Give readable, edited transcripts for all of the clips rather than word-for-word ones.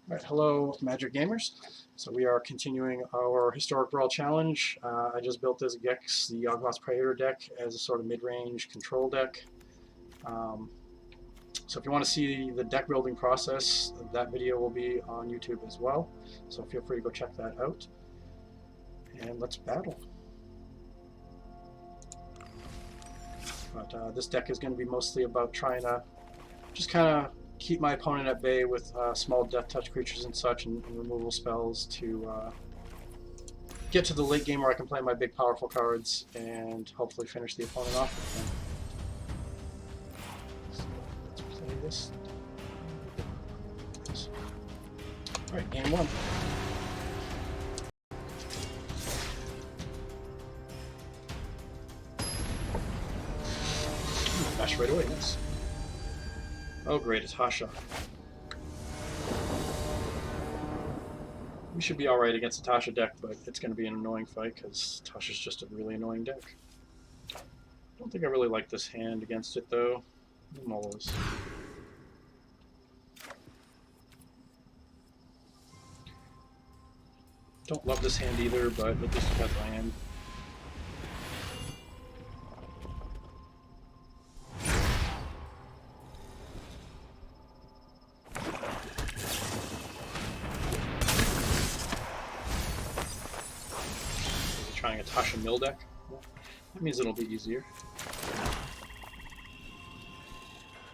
Alright, hello Magic Gamers. So we are continuing our Historic Brawl Challenge. I just built this Gex, the Yawgmoth Praetor deck, as a sort of mid-range control deck. So if you want to see the deck building process, that video will be on YouTube as well. So feel free to go check that out. And let's battle. But this deck is going to be mostly about trying to just kind of keep my opponent at bay with small death touch creatures and such, and removal spells to get to the late game where I can play my big powerful cards and hopefully finish the opponent off with them. So let's play this. Alright, game one. Bash right away, yes. Oh great, it's Hasha. We should be alright against the Tasha deck, but it's going to be an annoying fight because Tasha's just a really annoying deck. I don't think I really like this hand against it though. Molas. Don't love this hand either, but at least it has land. Trying a Tasha mill deck. Well, that means it'll be easier. I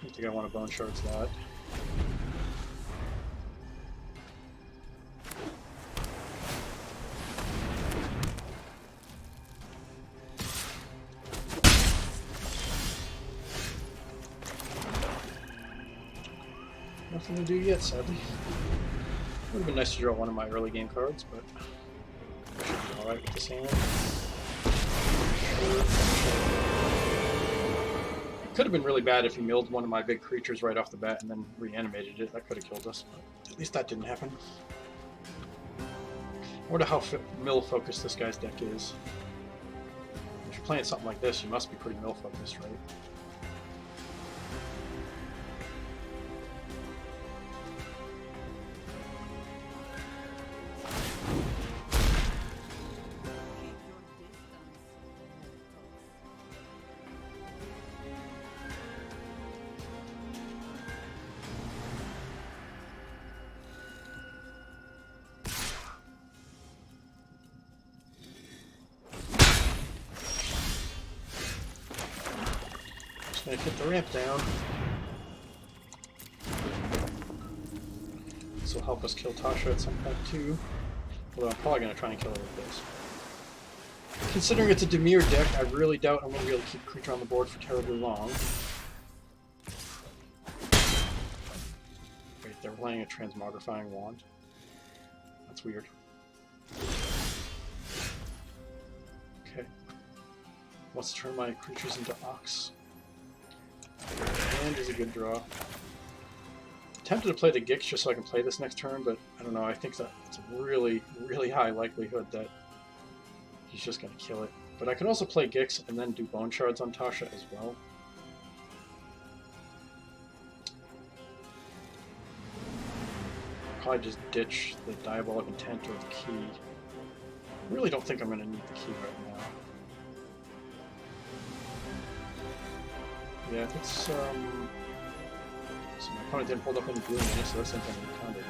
don't think I want to bone shards that. Nothing to do yet, sadly. Would have been nice to draw one of my early game cards, but I should be alright with this hand. It could have been really bad if he milled one of my big creatures right off the bat and then reanimated it. That could have killed us, but at least that didn't happen. I wonder how mill focused this guy's deck is. If you're playing something like this, you must be pretty mill focused, right? Gonna get the ramp down. This will help us kill Tasha at some point too. Although I'm probably gonna try and kill her with this. Considering it's a Demir deck, I really doubt I'm gonna be able to keep a creature on the board for terribly long. Wait, they're playing a transmogrifying wand. That's weird. Okay. Let's turn my creatures into Ox. Land is a good draw. Tempted to play the Gix just so I can play this next turn, but I don't know, I think that it's a really, really high likelihood that he's just going to kill it. But I could also play Gix and then do Bone Shards on Tasha as well. Probably just ditch the Diabolic Intent or the key. I really don't think I'm going to need the key right now. Yeah, it's so my opponent didn't hold up any blue mana, so that's something we kind of need.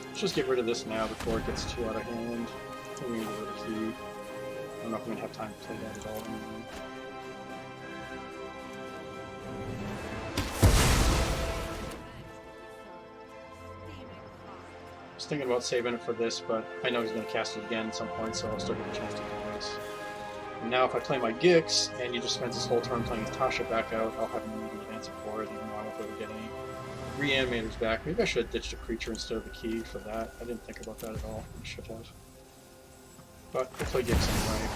Let's just get rid of this now before it gets too out of hand. I think we need to get rid of the key. I don't know if we're going to have time to play that at all anyway. I was thinking about saving it for this, but I know he's going to cast it again at some point, so I'll still get a chance to do this. And now if I play my Gix, and he just spends his whole turn playing his Tasha back out, I'll have an immediate answer for it, even though I won't be able to get any reanimators back. Maybe I should have ditched a creature instead of the key for that. I didn't think about that at all. I should have. But I'll play Gix anyway.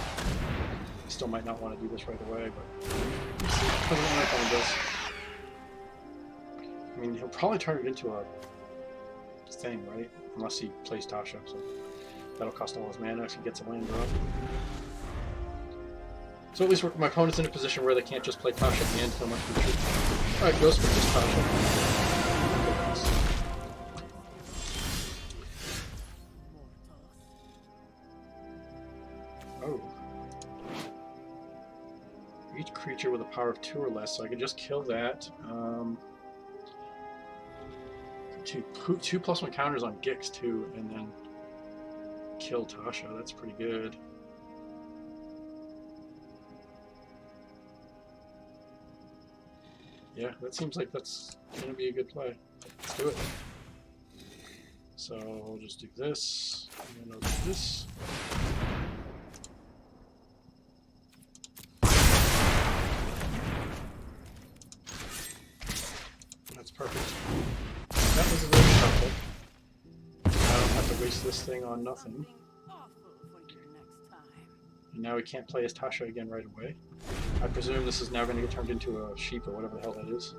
I still might not want to do this right away, but depends on what my opponent does. I mean, he'll probably turn it into a thing, right? Unless he plays Tasha, so that'll cost all his mana if he gets a land drop. So at least my opponent's in a position where they can't just play Tasha at the end so much creature. Alright, goes for just Tasha. each creature with a power of 2 or less, so I can just kill that. 2/2+1 counters on Gix too, and then kill Tasha. That's pretty good. Yeah, that seems like that's gonna be a good play. Let's do it. So we'll just do this, and then I'll do this. That's perfect. That was a very shuffle. I don't have to waste this thing on nothing. And now we can't play as Tasha again right away. I presume this is now going to get turned into a sheep or whatever the hell that is.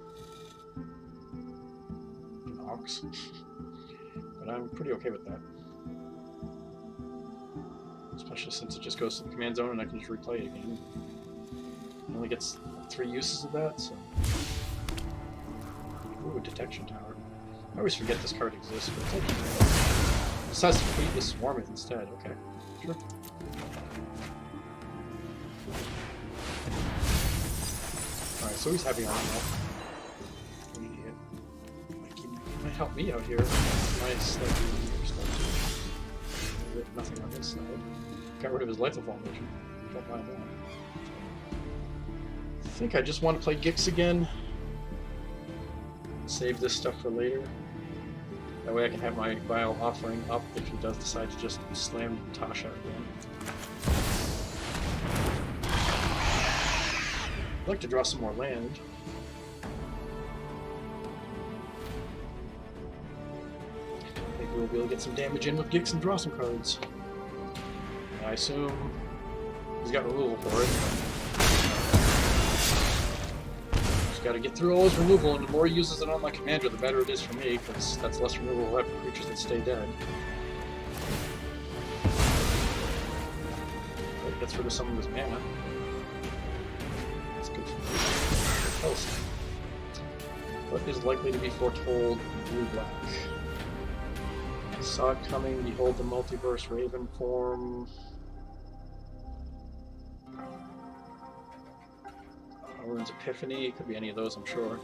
An ox. But I'm pretty okay with that. Especially since it just goes to the command zone and I can just replay it again. It only gets 3 uses of that, so... Ooh, detection tower. I always forget this card exists, but detection tower. This has to completely swarm it instead. Okay, sure. Alright, so he's heavy on it now. Like, he might help me out here. Nice, like, nothing on this side. Got rid of his life evolution. Don't mind that. I think I just want to play Gix again. Save this stuff for later. That way I can have my Vile offering up if he does decide to just slam Tasha again. I'd like to draw some more land. Maybe we'll be able to get some damage in with Gix and draw some cards. I assume he's got removal for it. Just gotta get through all his removal, and the more he uses it on my commander, the better it is for me, because that's less removal left for creatures that stay dead. That gets rid of some of his mana. What is likely to be foretold in blue-black? Saw it coming, behold the multiverse raven form. Rune's Epiphany, it could be any of those, I'm sure.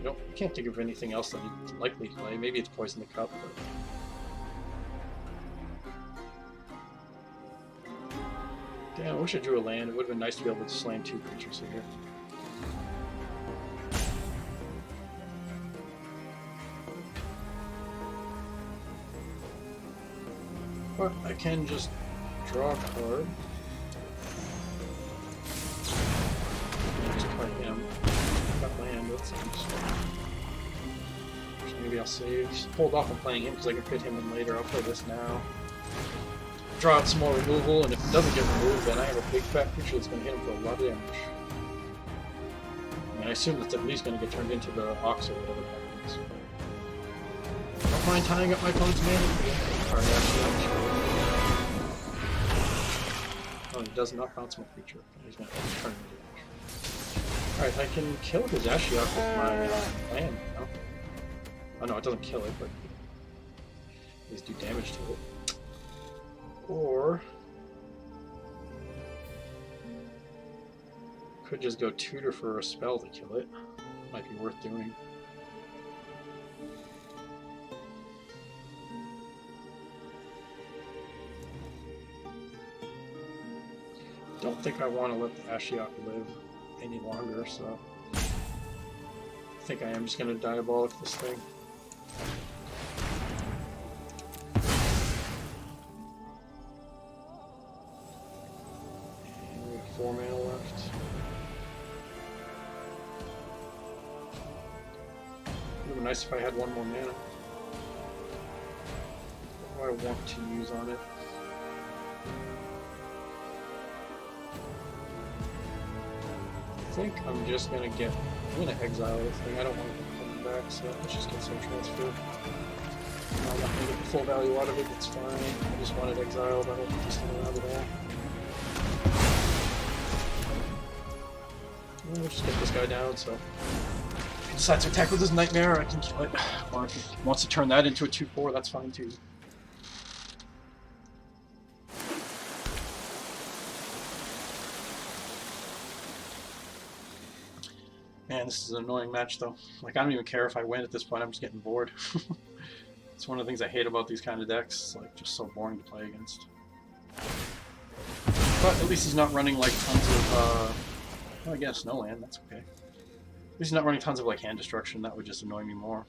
I can't think of anything else that he'd likely play. Maybe it's Poison the Cup, but... Damn, I wish I drew a land. It would have been nice to be able to slam 2 creatures here. But I can just draw a card. And just play him. Got land, that seems. Maybe I'll save. Hold off on playing him because I can fit him in later. I'll play this now. Draw out some more removal, and if it doesn't get removed, then I have a big fat creature that's going to hit him for a lot of damage. And I assume that's at least going to get turned into the Ox or whatever happens. Don't mind tying up my opponent's mana. Oh, he does knock on some creature. He's going to turn into damage. Alright, I can kill his Ashiok with my land now. Oh no, it doesn't kill it, but at least do damage to it. Or could just go tutor for a spell to kill it. Might be worth doing. Don't think I want to let the Ashiok live any longer, so I think I am just going to diabolic this thing. 4 mana left. It would be nice if I had 1 more mana. What do I want to use on it? I think I'm just gonna get. I'm gonna exile this thing. I don't want it coming back, so let's just get some transfer. I'm not gonna get the full value out of it. It's fine. I just want it exiled. I don't want this thing around at all. We'll just get this guy down, so if he decides to attack with his Nightmare, I can kill it. Or if he wants to turn that into a 2/4, that's fine too. Man, this is an annoying match though. Like, I don't even care if I win at this point, I'm just getting bored. It's one of the things I hate about these kind of decks. It's like just so boring to play against. But at least he's not running like tons of well, I guess no land, that's okay. At least he's not running tons of like hand destruction, that would just annoy me more.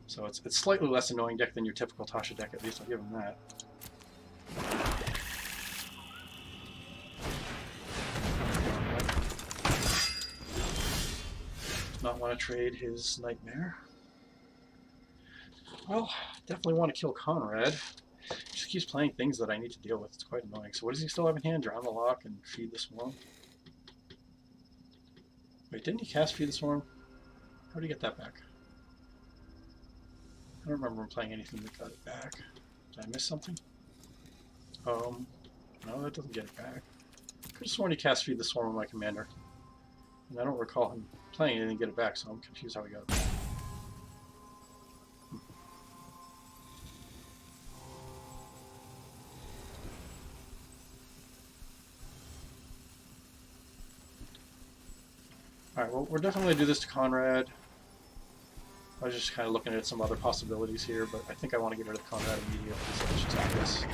So it's slightly less annoying deck than your typical Tasha deck, at least I'll give him that. Does not want to trade his Nightmare. Well, definitely want to kill Conrad. He just keeps playing things that I need to deal with. It's quite annoying. So what does he still have in hand? Drown the Lock and Feed the Swarm? Wait, didn't he cast Feed the Swarm? How did he get that back? I don't remember him playing anything that got it back. Did I miss something? No, that doesn't get it back. I could have sworn he cast Feed the Swarm on my commander. And I don't recall him playing anything to get it back, so I'm confused how he got it back. Alright, well, we're definitely going to do this to Conrad. I was just kind of looking at some other possibilities here, but I think I want to get rid of Conrad immediately, so let's just do this.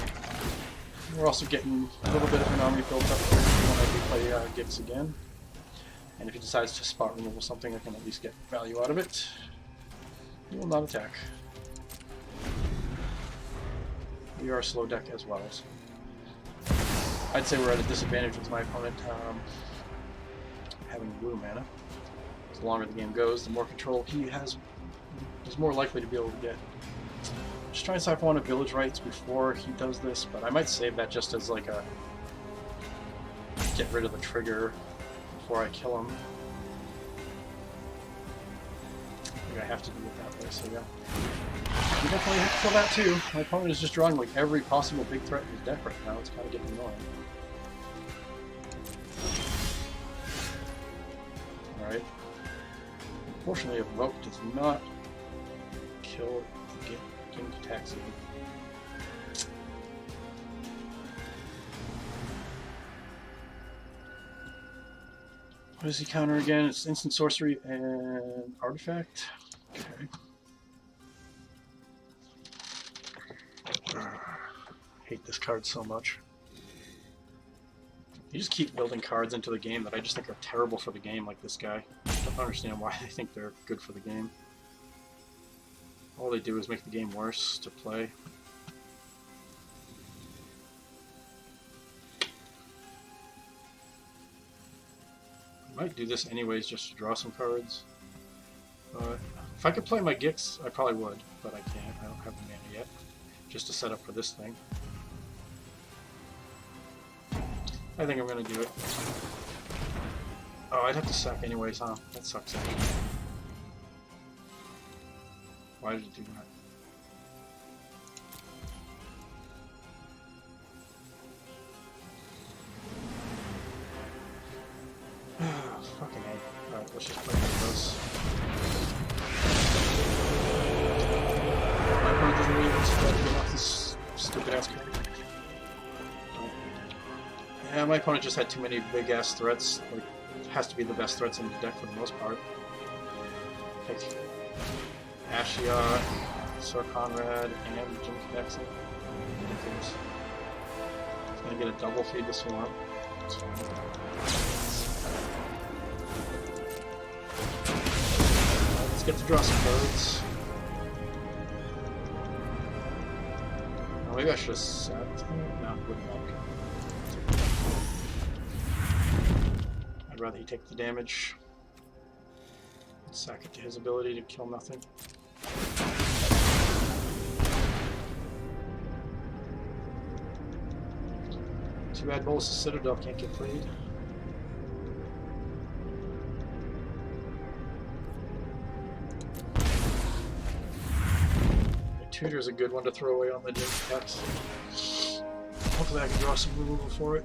We're also getting a little bit of an army built up here when I do play Gix again. And if he decides to spot removal something, I can at least get value out of it. He will not attack. We are a slow deck as well. So I'd say we're at a disadvantage with my opponent having blue mana. The longer the game goes, the more control he has, he's more likely to be able to get. Just trying to decide if I want a village rights before he does this, but I might save that just as like a get rid of the trigger before I kill him. I think I have to do it that way, so yeah. You definitely have to kill that too. My opponent is just drawing like every possible big threat in his deck right now. It's kind of getting annoying. Alright. Unfortunately, Evoke does not kill Game Taxi. What does he counter again? It's instant sorcery and artifact. Okay. Hate this card so much. You just keep building cards into the game that I just think are terrible for the game, like this guy. I don't understand why they think they're good for the game. All they do is make the game worse to play. I might do this anyways just to draw some cards. If I could play my Gix, I probably would, but I can't. I don't have the mana yet. Just to set up for this thing. I think I'm gonna do it. Oh, I'd have to sack anyways, huh? That sucks. Why did you do that? Fucking A. Alright, let's just play this. My opponent doesn't really want to get off this stupid ass card. Yeah, my opponent just had too many big ass threats. Like, it has to be the best threats in the deck for the most part. Pick Ashiok, Sir Conrad, and Jim Connexy. He's gonna get a double Feed the Swarm. Let's get to draw some cards. Oh, maybe I should have set. No, wouldn't help. I'd rather he take the damage. Sack it to his ability to kill nothing. Too bad Bolus' Citadel can't get played. Tutor's a good one to throw away on the Jim Caps. Hopefully I can draw some removal for it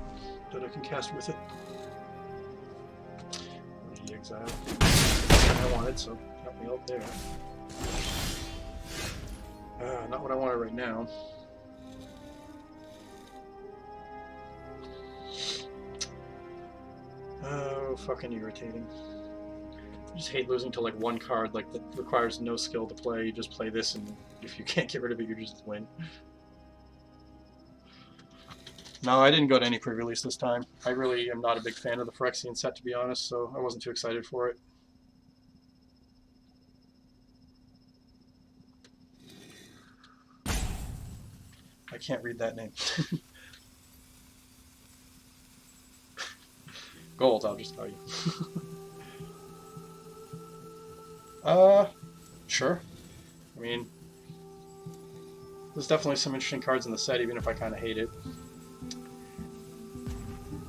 that I can cast with it. He exiled. I wanted, so help me out there. Not what I wanted right now. Oh, fucking irritating. I just hate losing to like one card like that requires no skill to play. You just play this, and if you can't get rid of it, you just win. No, I didn't go to any pre-release this time. I really am not a big fan of the Phyrexian set, to be honest, so I wasn't too excited for it. I can't read that name. Gold, I'll just tell you. Sure. I mean, there's definitely some interesting cards in the set, even if I kind of hate it.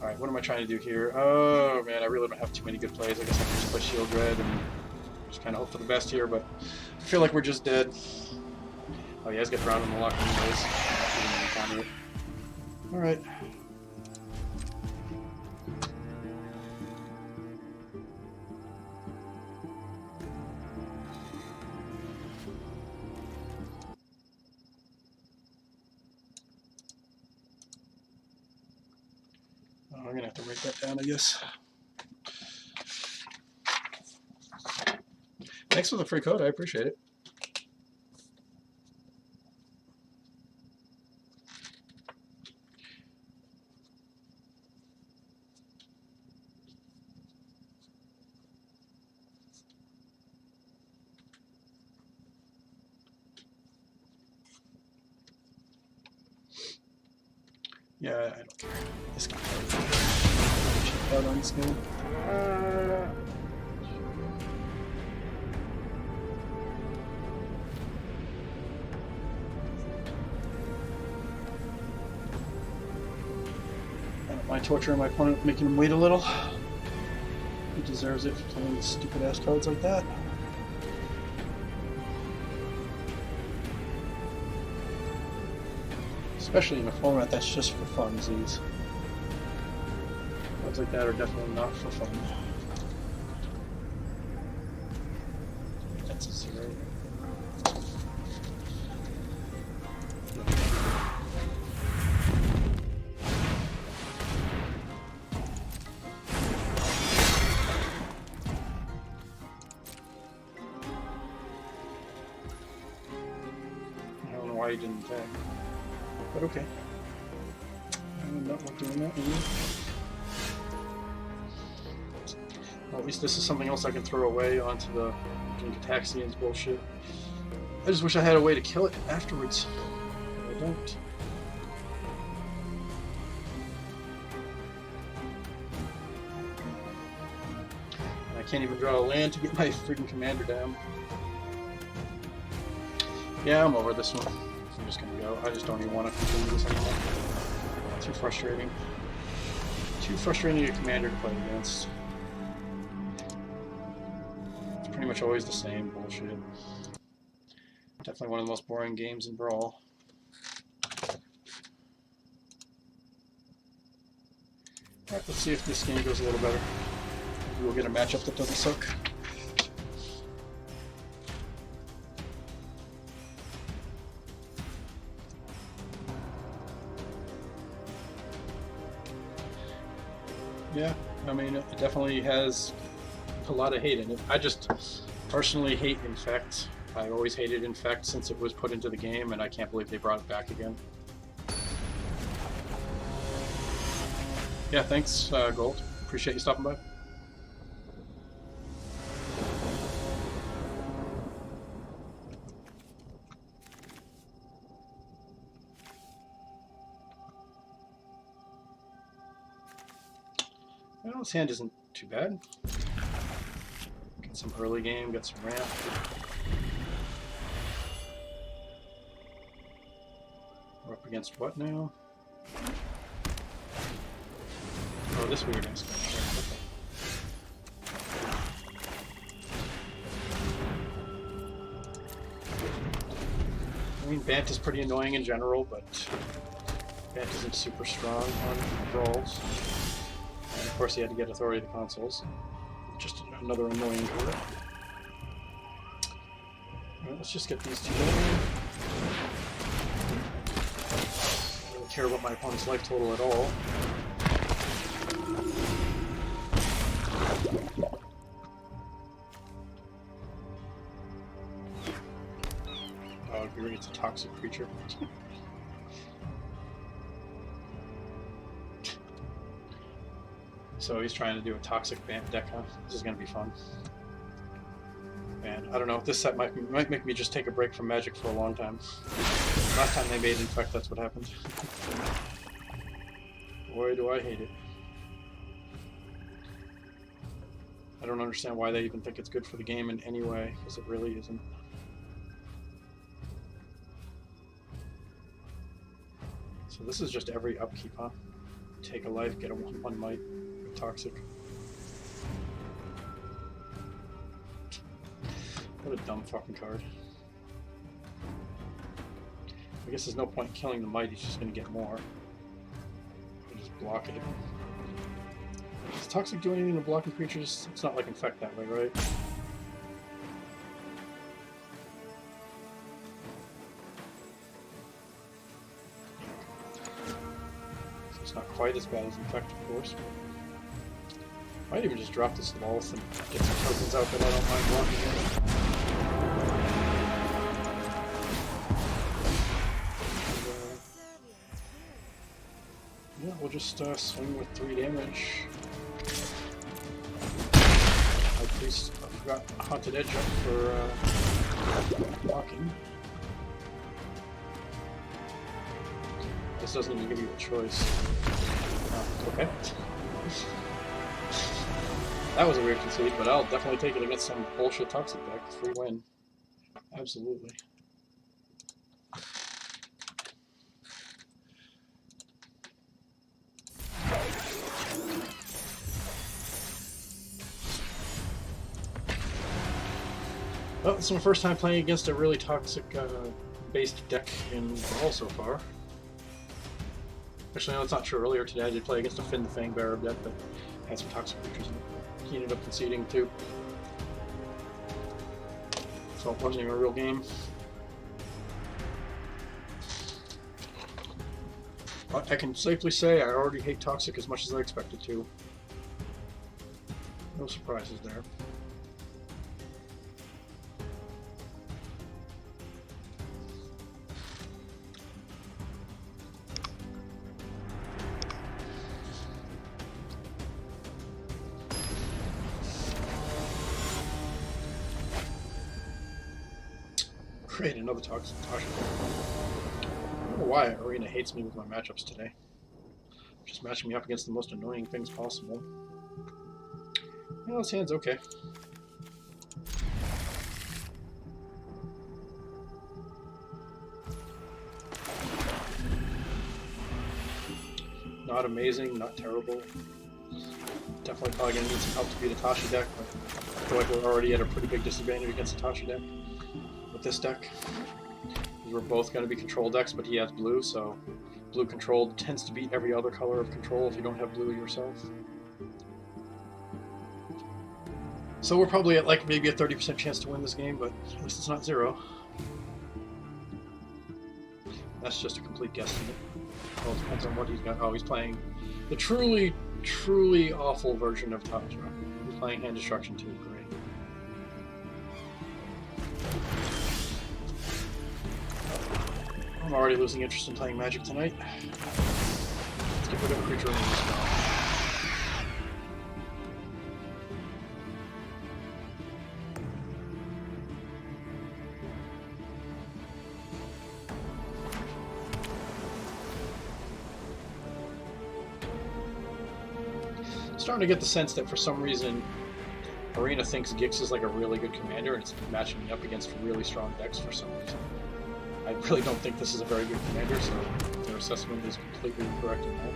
Alright, what am I trying to do here? Oh, man, I really don't have too many good plays. I guess I can just play Shield Red and just kind of hope for the best here, but I feel like we're just dead. Oh, yeah, he's got Drown in the lock anyways. Alright. I'm gonna have to write that down, I guess. Thanks for the free code, I appreciate it. Yeah, I don't care. This guy cheap out on this game. I don't mind torturing my opponent, making him wait a little. He deserves it for playing stupid ass cards like that. Especially in a format that's just for funsies. Cards like that are definitely not for fun. That's a 0. I don't know why he didn't attack. But okay. I'm not doing that anymore. Well, at least this is something else I can throw away onto the Gataxian's bullshit. I just wish I had a way to kill it afterwards. But I don't. And I can't even draw a land to get my freaking commander down. Yeah, I'm over this one. I'm just gonna go. I just don't even want to continue this anymore. Too frustrating. Too frustrating a commander to play against. It's pretty much always the same bullshit. Definitely one of the most boring games in Brawl. Alright, let's see if this game goes a little better. Maybe we'll get a matchup that doesn't suck. Yeah, I mean, it definitely has a lot of hate in it. I just personally hate Infect. I always hated Infect since it was put into the game, and I can't believe they brought it back again. Yeah, thanks, Gold. Appreciate you stopping by. Well, this hand isn't too bad. Got some early game, got some ramp. We're up against what now? Oh, this weird ass guy. I mean, Bant is pretty annoying in general, but Bant isn't super strong on Brawls. And of course he had to get Authority of the Consoles. Just another annoying card. Alright, let's just get these two going. I don't really care about my opponent's life total at all. dialogue here. It's a toxic creature. So he's trying to do a toxic deck, huh? This is going to be fun. And I don't know, this set might make me just take a break from Magic for a long time. Last time they made Infect, that's what happened. Boy, do I hate it. I don't understand why they even think it's good for the game in any way, because it really isn't. So this is just every upkeep, huh? Take a life, get a 1/1 might with toxic. What a dumb fucking card. I guess there's no point in killing the might, he's just going to get more. You just block it. Does toxic do anything to blocking creatures? It's not like Infect that way, right? So it's not quite as bad as Infect, of course. Might even just drop this Lolth and get some tokens out that I don't mind blocking in. Yeah, we'll just swing with 3 damage. At least I forgot Haunted Edge up for blocking. This doesn't even give you a choice. Okay. That was a weird concede, but I'll definitely take it against some bullshit toxic deck. Free win. Absolutely. Well, this is my first time playing against a really toxic based deck in Brawl so far. Actually, no, that's not true. Earlier today I did play against a Finn the Fangbearer deck that had some toxic creatures in it. He ended up conceding too. So it wasn't even a real game. But I can safely say I already hate toxic as much as I expected to. No surprises there. Great, another toxic Tasha. I don't know why Arena hates me with my matchups today. Just matching me up against the most annoying things possible. Well, this hand's okay. Not amazing, not terrible. Definitely probably going to need some help to beat a Tasha deck, but I feel like we're already at a pretty big disadvantage against a Tasha deck. With this deck, we're both going to be control decks, but he has blue, so blue control tends to beat every other color of control if you don't have blue yourself. So we're probably at like maybe a 30% chance to win this game, but at least it's not 0. That's just a complete guesstimate. Well, it depends on what he's got. Oh, he's playing the truly, truly awful version of Tasha. He's playing Hand Destruction 2. Great. I'm already losing interest in playing Magic tonight. Let's get rid of a creature removal spell. I'm starting to get the sense that for some reason Arena thinks Gix is like a really good commander and it's matching me up against really strong decks for some reason. I really don't think this is a very good commander, so their assessment is completely incorrect in that.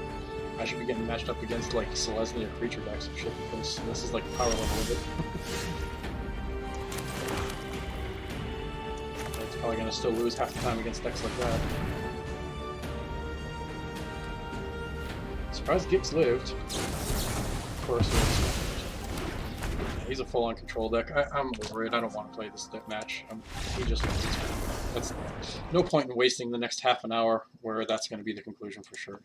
I should be getting matched up against like Selesnya or creature decks and shit, because this is like the power level of it. It's probably going to still lose half the time against decks like that. Surprised Gix lived. Of course, he's a full-on control deck. I'm over it. I don't want to play this match. He just wins. That's no point in wasting the next half an hour where that's going to be the conclusion for sure.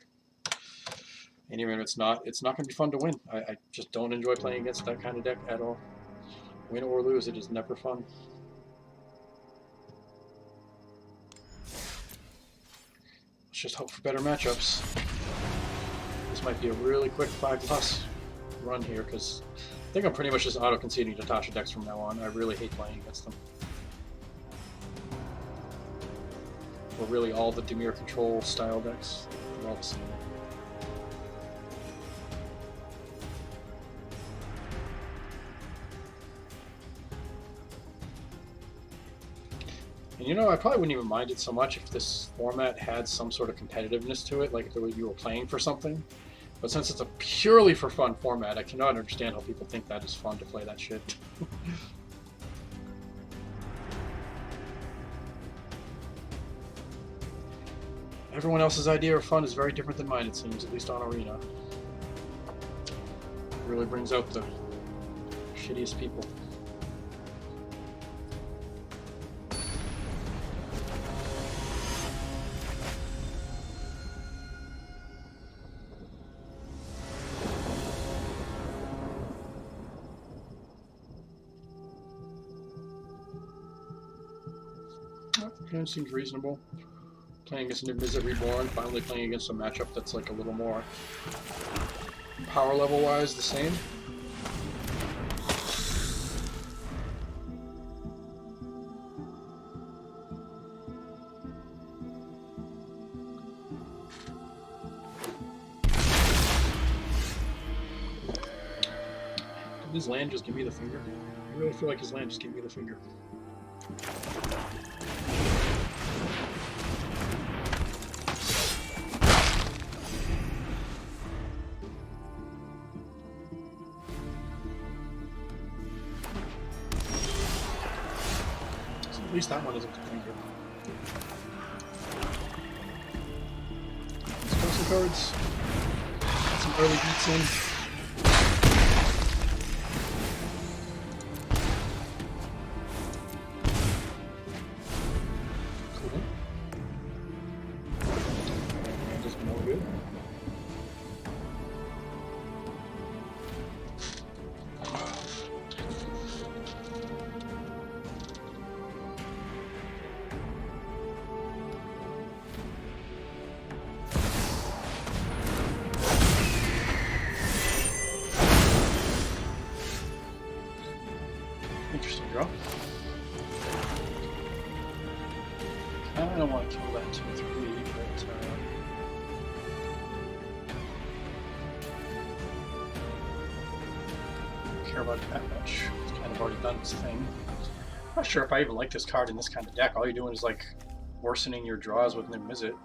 And even if it's not going to be fun to win. I just don't enjoy playing against that kind of deck at all. Win or lose, it is never fun. Let's just hope for better matchups. This might be a really quick 5+ run here, because I think I'm pretty much just auto-conceding to Tasha decks from now on. I really hate playing against them. Or really all the Dimir control style decks. They're all the same. And you know, I probably wouldn't even mind it so much if this format had some sort of competitiveness to it, like if you were playing for something. But since it's a purely for fun format, I cannot understand how people think that is fun to play that shit. Everyone else's idea of fun is very different than mine, it seems, at least on Arena. It really brings out the shittiest people. It seems reasonable. Playing against Niv-Mizzet Reborn, finally playing against a matchup that's like a little more power level wise the same. Did his land just give me the finger? I really feel like his land just gave me the finger. At least that one isn't a finger. Let's play some cards. Get some early beats in. Cool. And just more good. Interesting draw. I don't want to kill that 2/3, but I don't care about it that much. It's kind of already done its thing. I'm not sure if I even like this card in this kind of deck. All you're doing is like worsening your draws with Niv-Mizzet.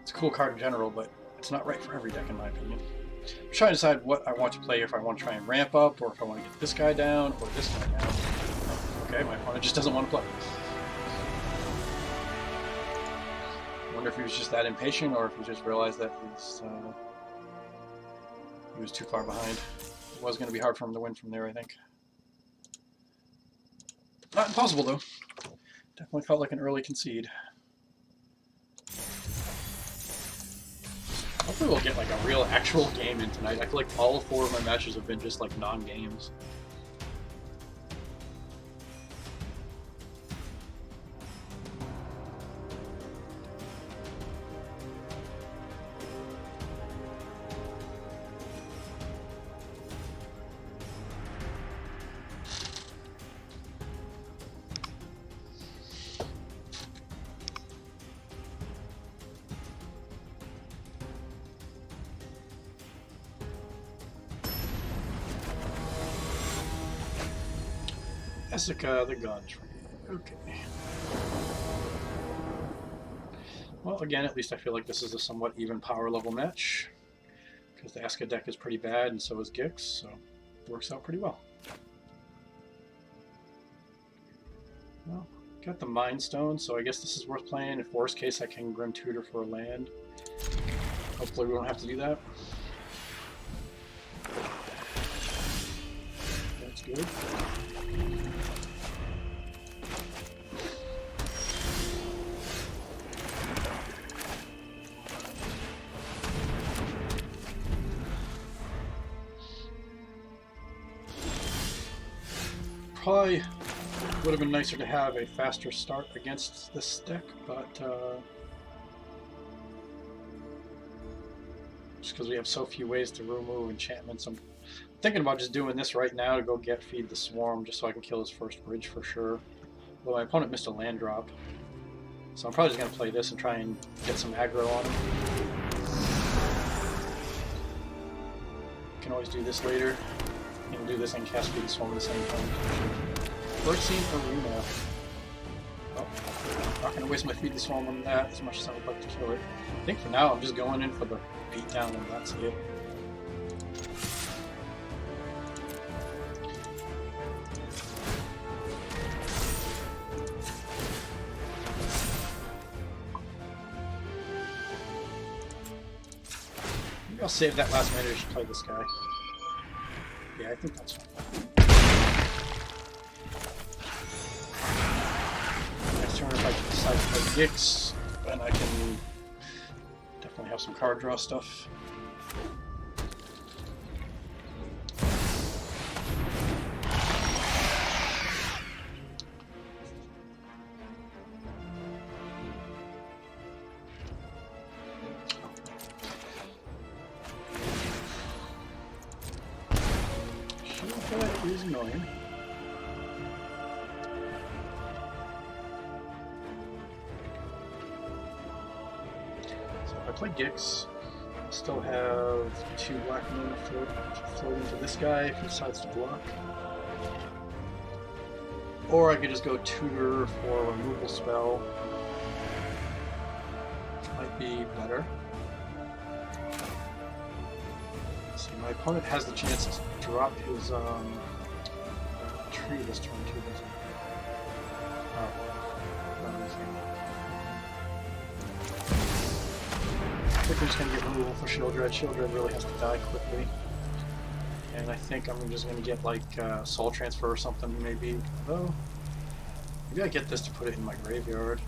It's a cool card in general, but it's not right for every deck in my opinion. I'm trying to decide what I want to play, if I want to try and ramp up, or if I want to get this guy down, or this guy down. Okay, my opponent just doesn't want to play. I wonder if he was just that impatient, or if he just realized that he was too far behind. It was going to be hard for him to win from there, I think. Not impossible, though. Definitely felt like an early concede. Hopefully we'll get like a real actual game in tonight. I feel like all 4 of my matches have been just like non-games. Jessica the God Train. Okay. Well, again, at least I feel like this is a somewhat even power level match, because the Eska deck is pretty bad, and so is Gix, so it works out pretty well. Well, got the Mind Stone, so I guess this is worth playing. If worst case, I can Grim Tutor for a land. Hopefully we won't have to do that. That's good. Probably would have been nicer to have a faster start against this deck, but just because we have so few ways to remove enchantments. I'm thinking about just doing this right now to go feed the swarm, just so I can kill his first bridge for sure. Well, my opponent missed a land drop, so I'm probably just going to play this and try and get some aggro on him. Can always do this later. You can do this and cast feed the swarm at the same time. First scene arena. Oh, I'm not going to waste my feed the swarm on that as much as I would like to kill it. I think for now I'm just going in for the beatdown and that's it. Maybe I'll save that last minute to play this guy. Yeah, I think that's fine. Next turn, if I can decide to play Gix, then I can definitely have some card draw stuff. That is annoying. So if I play Gix, I still have 2 black mana floating to this guy if he decides to block. Or I could just go tutor for a removal spell. Might be better. See, my opponent has the chance to drop his tree this turn too, doesn't he? Oh. I think we're just going to get removal for Shieldred. Shieldred really has to die quickly. And I think I'm just going to get like Soul Transfer or something maybe. Although, maybe I get this to put it in my graveyard.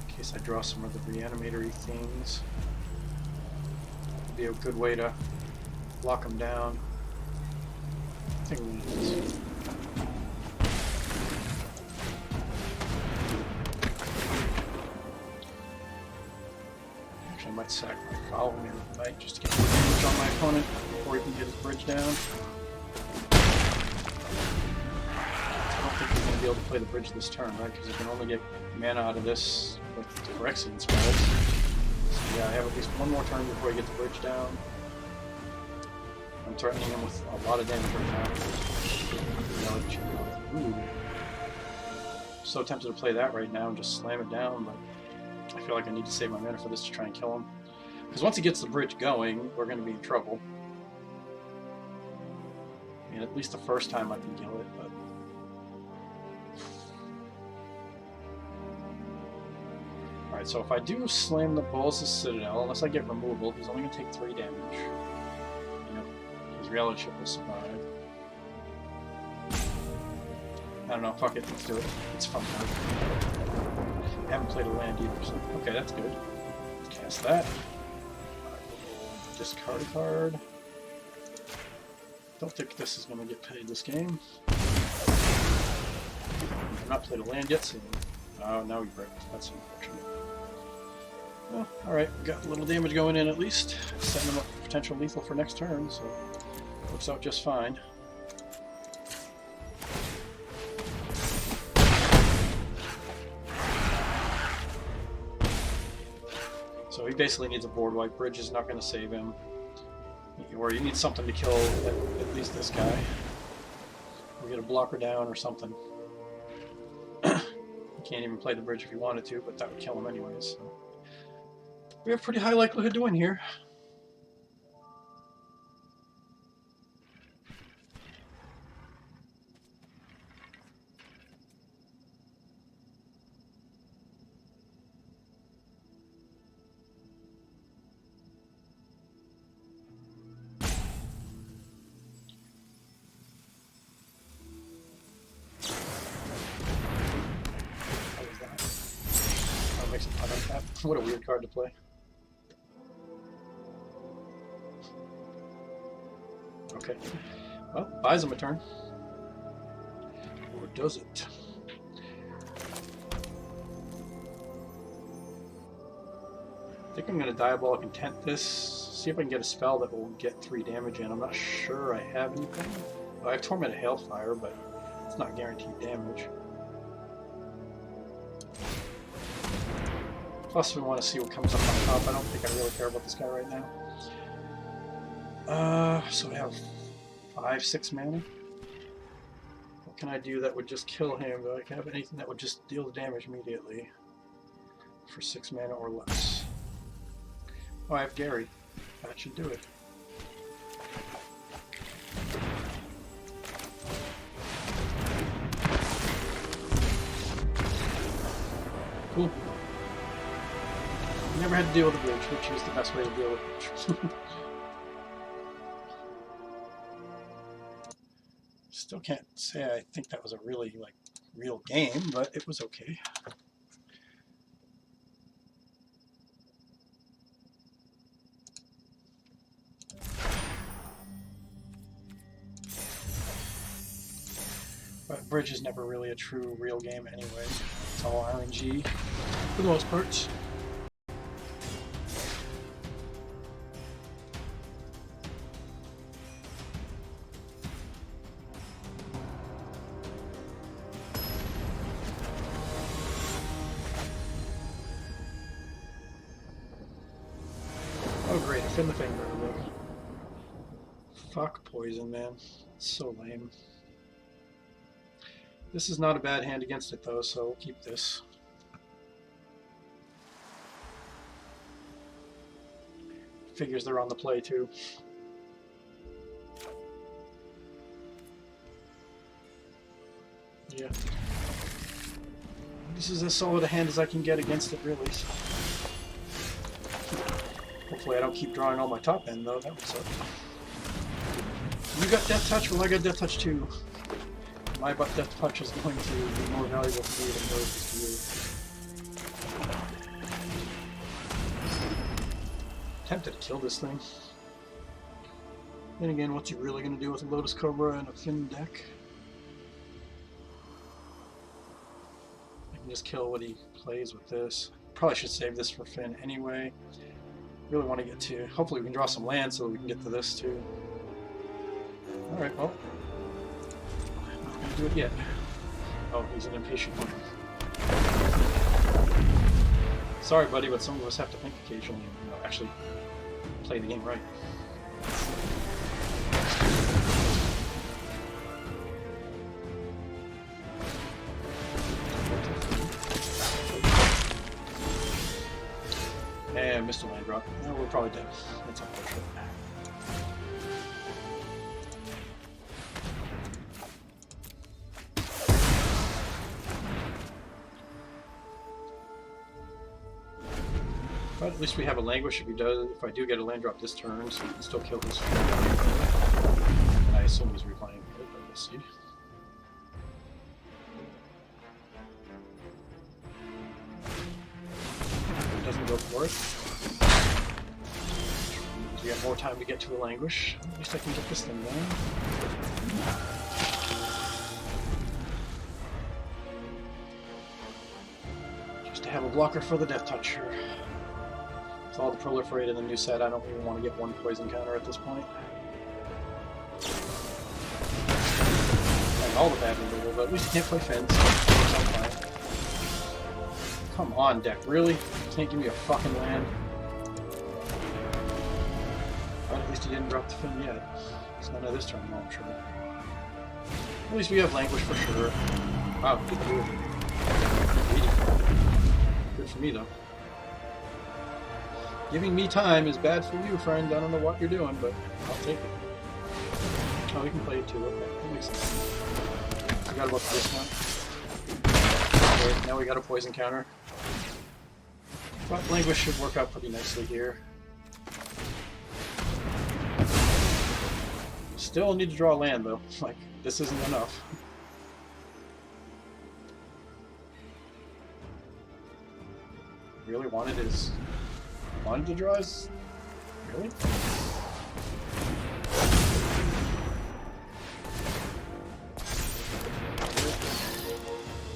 In case I draw some of the reanimatory things. Would be a good way to lock them down. I think we need this. Actually, I might sack my Foul Mirror tonight just to get more damage on my opponent before he can get his bridge down. I don't think he's going to be able to play the bridge this turn, right? Because he can only get mana out of this with Phyrexian spells. So yeah, I have at least one more turn before I get the bridge down. I'm threatening him with a lot of damage right now. Ooh. So tempted to play that right now and just slam it down, but I feel like I need to save my mana for this to try and kill him. Because once he gets the bridge going, we're going to be in trouble. I mean, at least the first time I can kill it, but... Alright, so if I do slam the Balls of Citadel, unless I get removal, he's only going to take 3 damage. His reality ship will survive. I don't know, fuck it, let's do it. It's fun time. I haven't played a land either, so okay, that's good. Let's cast that. Discard a card. Don't think this is going to get paid this game. I've not played a land yet, so... Oh, now we break. That's unfortunate. Well, alright, got a little damage going in at least. Setting him up for potential lethal for next turn, so... Works out just fine. So he basically needs a board wipe. Bridge is not going to save him. Or you need something to kill at least this guy. Or get a blocker down or something. You can't even play the bridge if you wanted to, but that would kill him anyways. So. We have pretty high likelihood to win here. What a weird card to play. Okay. Well, buys him a turn. Or does it? I think I'm going to Diabolic Intent this, see if I can get a spell that will get 3 damage in. I'm not sure I have anything. Well, I have Tormented Hailfire, but it's not guaranteed damage. Plus, we want to see what comes up on top. I don't think I really care about this guy right now. So I have 5-6 mana. What can I do that would just kill him? Do I have anything that would just deal the damage immediately for 6 mana or less? Oh, I have Gary. That should do it. Cool. Never had to deal with a bridge, which is the best way to deal with a bridge. Still can't say I think that was a really, real game, but it was okay. But bridge is never really a true, real game anyway. It's all RNG, for the most part. Oh great, fin the finger. Fuck poison, man. It's so lame. This is not a bad hand against it though, so we'll keep this. Figures they're on the play too. Yeah. This is as solid a hand as I can get against it, really. So. Hopefully I don't keep drawing all my top end though, that would suck. You got Death Touch, well I got Death Touch too. My Death Touch is going to be more valuable to me than yours is to you. Tempted to kill this thing. Then again, what's he really going to do with a Lotus Cobra and a thin deck? I can just kill what he plays with this. Probably should save this for Finn anyway. Really want to get to... Hopefully we can draw some land so we can get to this too. Alright, well... do it yet. Oh, he's an impatient one. Sorry, buddy, but some of us have to think occasionally and actually play the game right. And missed a land drop. No, we're probably dead. That's unfortunate. But at least we have a Languish if I do get a land drop this turn, so we can still kill this. And I assume he's replaying it, but we'll see. It doesn't go for it. Means we have more time to get to a Languish. At least I can get this thing down. Just to have a blocker for the Death Touch here. With all the Proliferate in the new set, I don't even want to get one poison counter at this point. And all the bad removal, but at least you can't play Fence. Come on, deck, really? You can't give me a fucking land? But at least he didn't drop the Fin yet. It's none of this turn, I'm sure. At least we have Languish for sure. Wow, good move. Good for me, though. Giving me time is bad for you, friend. I don't know what you're doing, but I'll take it. Oh, we can play it too. Okay, that makes sense. Forgot about the discount. Okay, now we got a poison counter. But Languish should work out pretty nicely here. Still need to draw land, though. Like, this isn't enough. Really wanted to draw his... Really?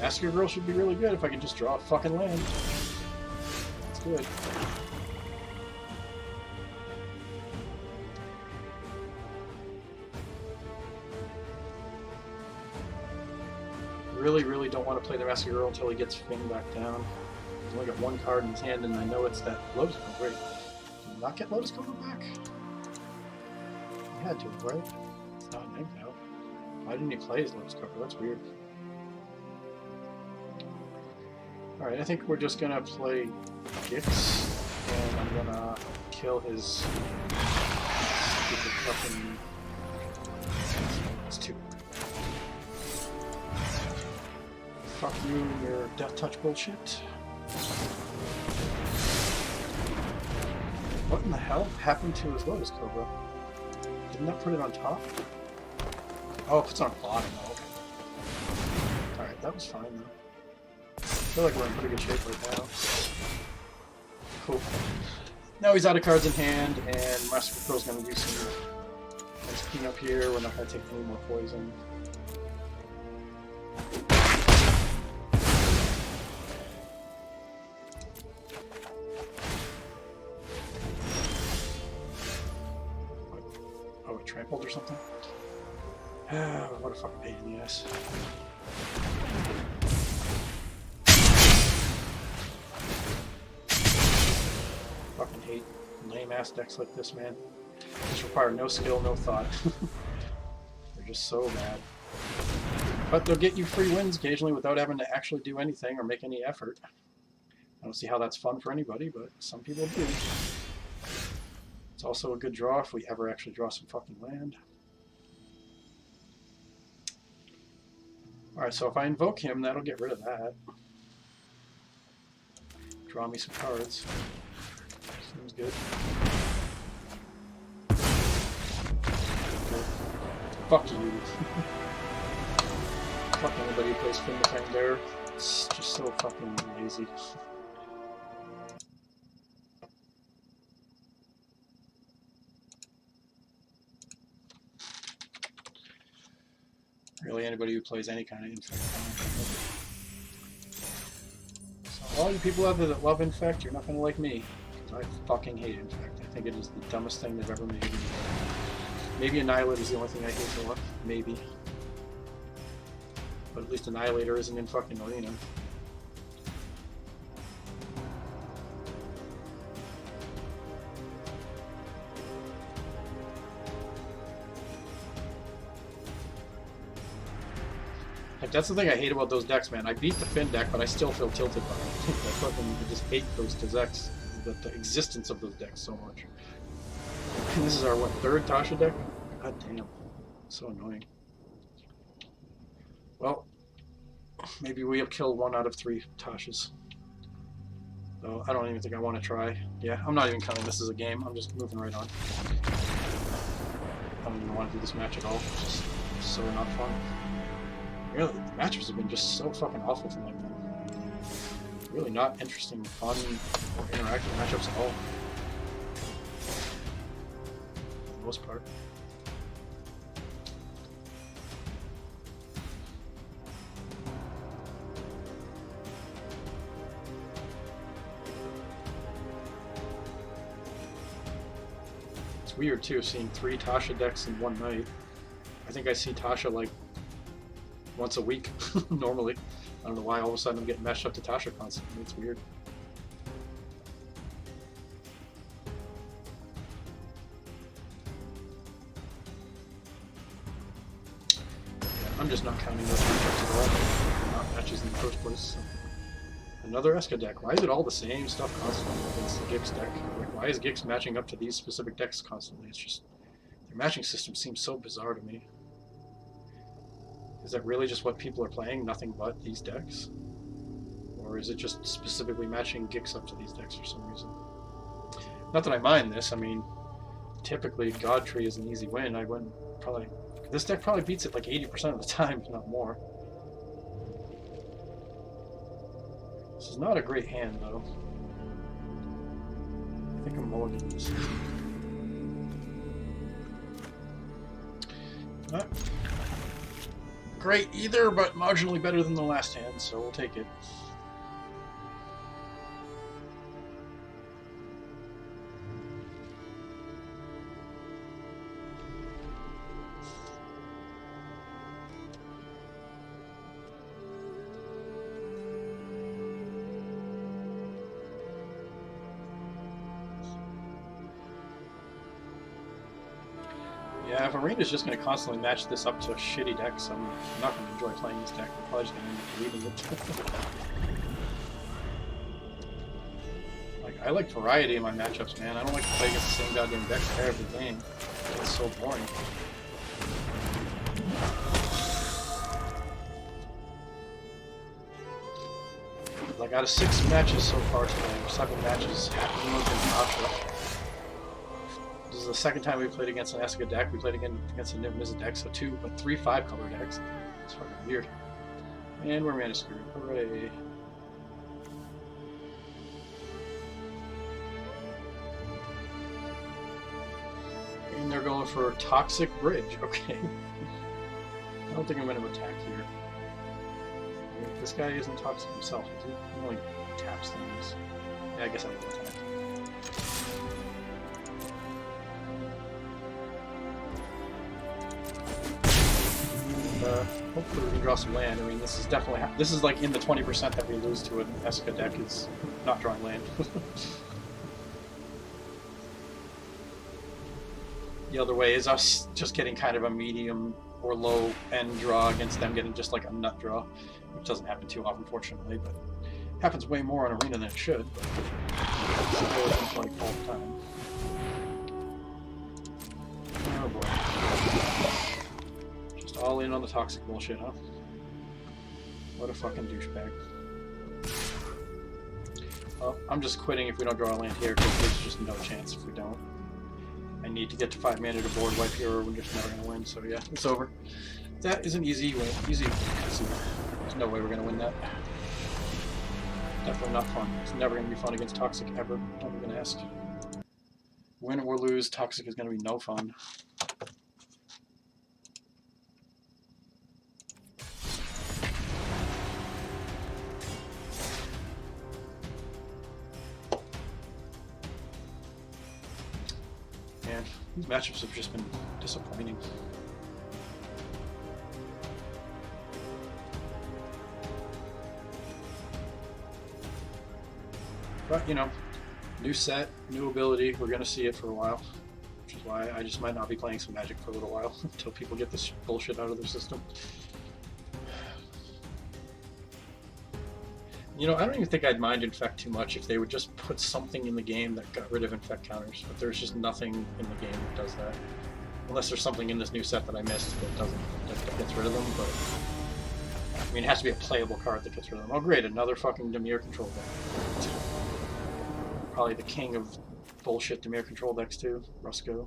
Ask Your Girl should be really good if I could just draw a fucking land. That's good. really, really don't want to play the Master Girl until he gets Finn back down. He's only got one card in his hand, and I know it's that Lotus Cobra. Wait, did he not get Lotus Cobra back? He had to, right? It's not an egg now. Why didn't he play his Lotus Cobra? That's weird. Alright, I think we're just gonna play Gix, and I'm gonna kill his stupid fucking... That's two. Fuck you and your death touch bullshit. What in the hell happened to his Lotus Cobra? Didn't that put it on top? Oh, it puts it on bottom. Oh, okay. Alright, that was fine though. I feel like we're in pretty good shape right now. Cool. Now he's out of cards in hand, and Master Pro's going to do some nice cleanup here. We're not going to take any more poison. Oh, it trampled or something? What a fucking pain in the ass. Fucking hate lame ass decks like this, man. Just require no skill, no thought. They're just so bad. But they'll get you free wins occasionally without having to actually do anything or make any effort. I don't see how that's fun for anybody, but some people do. It's also a good draw if we ever actually draw some fucking land. Alright, so if I invoke him, that'll get rid of that. Draw me some cards. Seems good. Fuck you. Fuck anybody who plays Finn the Fang. It's just so fucking lazy. Really, anybody who plays any kind of Infect. So all you people out there that love Infect, you're not going to like me. I fucking hate Infect. I think it is the dumbest thing they've ever made. Maybe Annihilate is the only thing I hate more. Maybe. But at least Annihilator isn't in fucking Arena. Like, that's the thing I hate about those decks, man. I beat the Finn deck, but I still feel tilted by it. I just hate those decks, the existence of those decks so much. And this is our, what, third Tasha deck? God damn. So annoying. Well, maybe we'll kill 1 out of 3 Tashas. So I don't even think I want to try. Yeah, I'm not even counting this as a game. I'm just moving right on. I don't even want to do this match at all. It's just so not fun. Really, the matchups have been just so fucking awful tonight, man. Really not interesting, fun, or interactive matchups at all. For the most part. It's weird, too, seeing 3 Tasha decks in one night. I think I see Tasha, like, once a week, normally. I don't know why all of a sudden I'm getting meshed up to Tasha constantly. It's weird. Yeah, I'm just not counting those matchups at all. They're not matches in the first place. So. Another Eska deck. Why is it all the same stuff constantly against the Gix deck? Like, why is Gix matching up to these specific decks constantly? It's just, their matching system seems so bizarre to me. Is that really just what people are playing, nothing but these decks? Or is it just specifically matching Gix up to these decks for some reason? Not that I mind this, I mean, typically Godtree is an easy win. I wouldn't probably... This deck probably beats it like 80% of the time, if not more. This is not a great hand, though. I think I'm mulliganing this. Not great either, but marginally better than the last hand, so we'll take it. Yeah, if Arena's just going to constantly match this up to shitty decks, I'm not going to enjoy playing this deck. I'm probably just going to end up leaving it. Like, I like variety in my matchups, man. I don't like to play against the same goddamn decks every game. It's so boring. Like, out of 6 matches so far today, 7 matches, half of them have been Tasha. This is the second time we played against an Asuka deck. We played against a Miza deck, so 3 5-color decks. It's fucking weird. And we're mana screwed. Hooray. And they're going for Toxic Bridge. Okay. I don't think I'm going to attack here. This guy isn't toxic himself, is he? He only taps things. Yeah, I guess I will attack. Hopefully we can draw some land. I mean, this is definitely... this is like in the 20% that we lose to an Asuka deck is not drawing land. The other way is us just getting kind of a medium or low end draw against them getting just like a nut draw, which doesn't happen too often, fortunately, but happens way more on Arena than it should. But it happens like all the time. Oh boy. Just all in on the toxic bullshit, huh? What a fucking douchebag. Well, I'm just quitting if we don't draw a land here, because there's just no chance if we don't. I need to get to 5 mana to board wipe here or we're just never going to win, so yeah, it's over. That is an easy win. Easy. There's no way we're going to win that. Definitely not fun. It's never going to be fun against Toxic ever. Don't even ask. Win or lose, Toxic is going to be no fun. Man, these matchups have just been disappointing. But, you know, new set, new ability, we're going to see it for a while. Which is why I just might not be playing some Magic for a little while, until people get this bullshit out of their system. You know, I don't even think I'd mind Infect too much if they would just put something in the game that got rid of Infect counters. But there's just nothing in the game that does that. Unless there's something in this new set that I missed that gets rid of them, but... I mean, it has to be a playable card that gets rid of them. Oh great, another fucking Dimir control deck. Probably the king of bullshit Dimir control decks too, Rusko.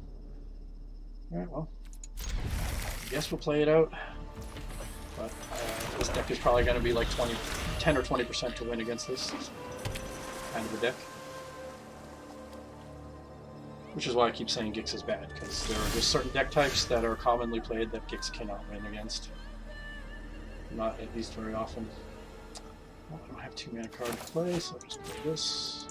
Alright, well. I guess we'll play it out. But this deck is probably going to be like 10 or 20% to win against this kind of a deck. Which is why I keep saying Gix is bad, because there are just certain deck types that are commonly played that Gix cannot win against. Not at least very often. Well, I don't have 2 mana card to play, so I'll just play this.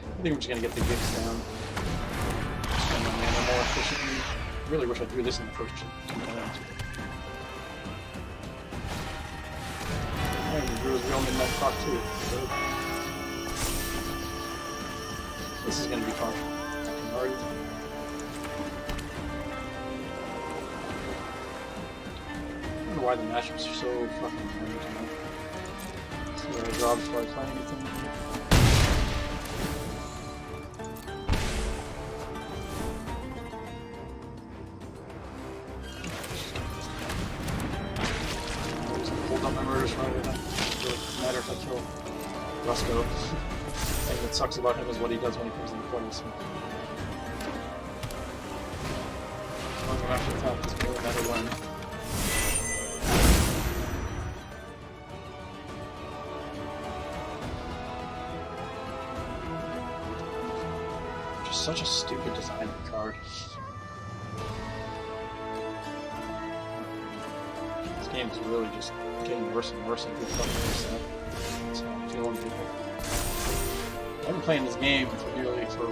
I think I'm just going to get the Gix down. Spend my mana more efficiently. I really wish I threw this in the first 2 rounds. And we drew a midnight clock too. So this is going to be fun. Hard. I don't know why the matchups are so fucking hard. See what I draw before I play anything. Matter if I kill Rusko. The thing that sucks about him is what he does when he comes into play. So I'm gonna have to attack this guy no matter when. Just such a stupid design of the card. This game is really just getting worse and worse every fucking set. So I'm feeling people. I've been playing this game for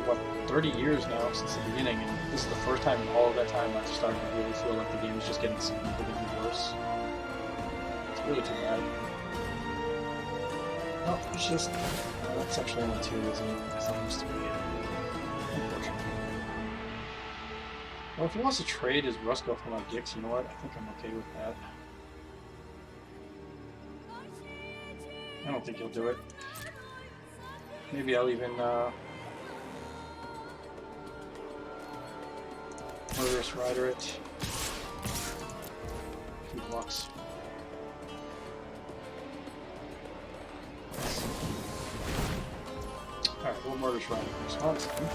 what, 30 years now, since the beginning, and this is the first time in all of that time I've started to really feel like the game is just getting significantly worse. It's really too bad. Oh, it's just... that's actually only 2, isn't it? I thought it was 3. Unfortunately. Well, if he wants to trade his Rusko for my Gix, you know what? I think I'm okay with that. I don't think he'll do it. Maybe I'll even, Murderous Rider it. He blocks. Alright, we'll Murderous Rider in response then.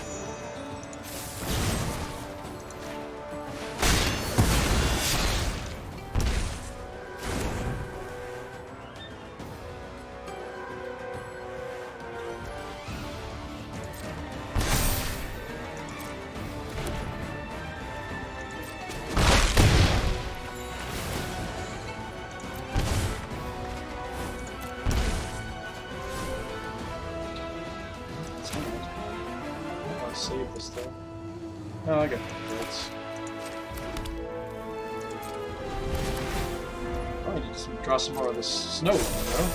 Save this though. Oh, I got bullets. Oh, I need to draw some more of this snow though.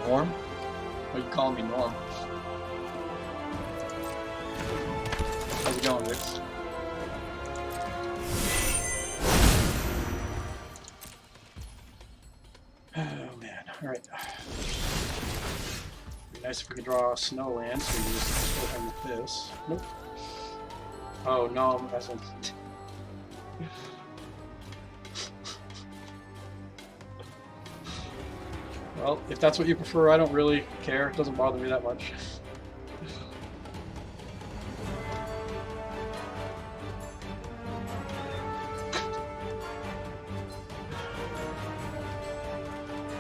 Norm? Why are you calling me Norm? How's it going, Rix? Alright. Be nice if we could draw a snow land, so we can just go ahead with this. Nope. Oh no, that's one. Well, if that's what you prefer, I don't really care. It doesn't bother me that much.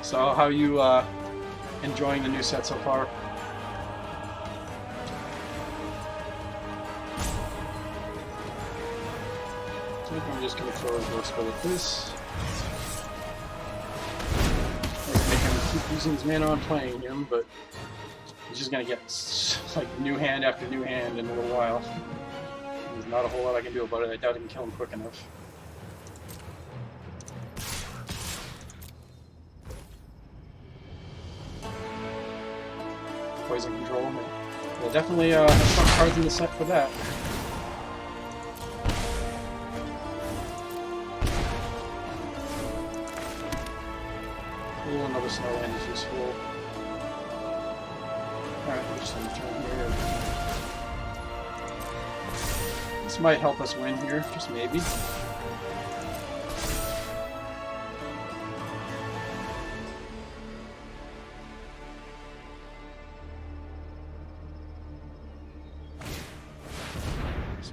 So, how are you enjoying the new set so far? I think I'm just going to throw a Rusko with this. Make him keep using his mana on playing him, but he's just going to get like new hand after new hand in a little while. There's not a whole lot I can do about it. I doubt I can kill him quick enough. Poison control. We'll definitely have some cards in the set for that. Ooh, another snow land is useful. Alright, we'll just turn here. This might help us win here, just maybe.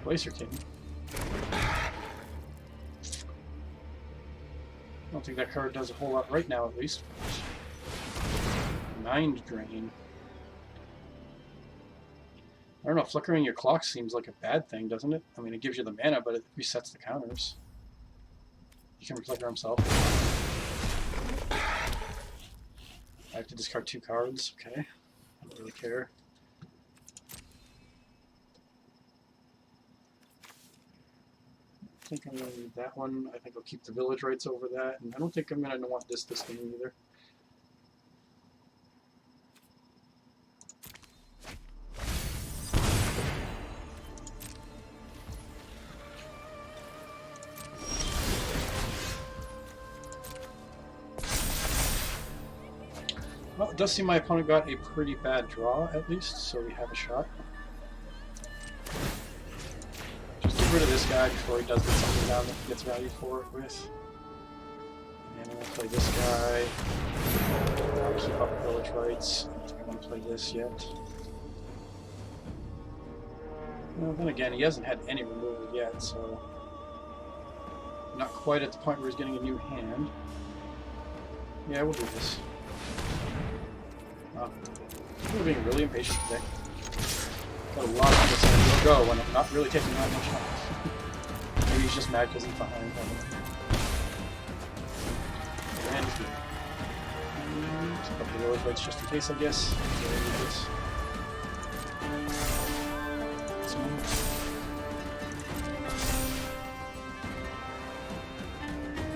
Placer King. I don't think that card does a whole lot right now, at least. Mind Drain. I don't know, flickering your clock seems like a bad thing, doesn't it? I mean, it gives you the mana, but it resets the counters. He can flicker himself. I have to discard 2 cards, okay. I don't really care. I think I'm going to need that one. I think I'll keep the village rights over that, and I don't think I'm going to want this game either. Well, it does seem my opponent got a pretty bad draw, at least, so we have a shot. Get rid of this guy before he does get something down that he gets value for it with. And I'm going to play this guy. I'll keep up village rights. I don't think I want to play this yet. Well, then again, he hasn't had any removal yet, so... not quite at the point where he's getting a new hand. Yeah, we'll do this. We're being really impatient today. Got a lot of this go when I'm not really taking that much time. Maybe he's just mad because he's behind. And he's good. Just a couple of lower fights just in case, I guess.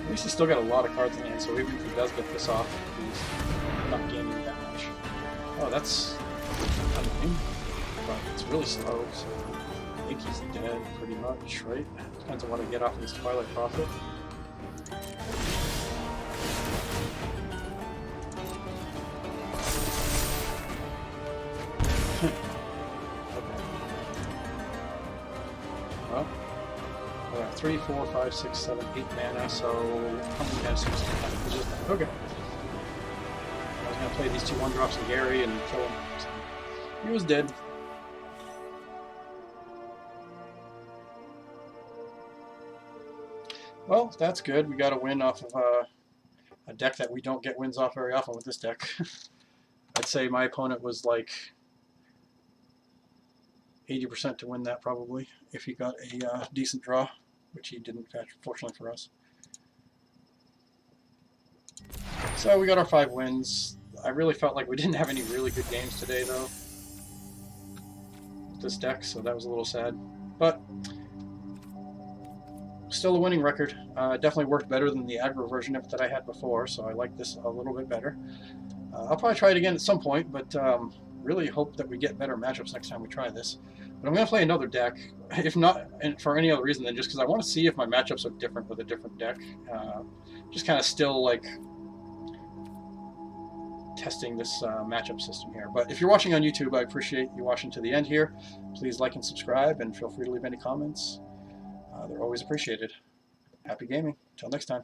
At least he's still got a lot of cards in hand, so even if he does get this off, he's not gaining that much. Oh, that's annoying, but it's really slow, so I think he's dead pretty much, right? Depends on what I get off of his Twilight Prophet. Well, 3, 4, 5, 6, 7, 8 mana, so how many mana seems to have? It's just that. Okay. I was gonna play these 2 1-drops in Gary and kill him. So he was dead. Well, that's good. We got a win off of a deck that we don't get wins off very often with this deck. I'd say my opponent was like 80% to win that probably, if he got a decent draw, which he didn't, fortunately for us. So we got our 5 wins. I really felt like we didn't have any really good games today, though, with this deck, so that was a little sad. But still a winning record. Definitely worked better than the aggro version of it that I had before, so I like this a little bit better. I'll probably try it again at some point, but really hope that we get better matchups next time we try this. But I'm going to play another deck, if not for any other reason than just because I want to see if my matchups are different with a different deck. Just kind of still like testing this matchup system here. But if you're watching on YouTube, I appreciate you watching to the end here. Please like and subscribe, and feel free to leave any comments. They're always appreciated. Happy gaming. Till next time.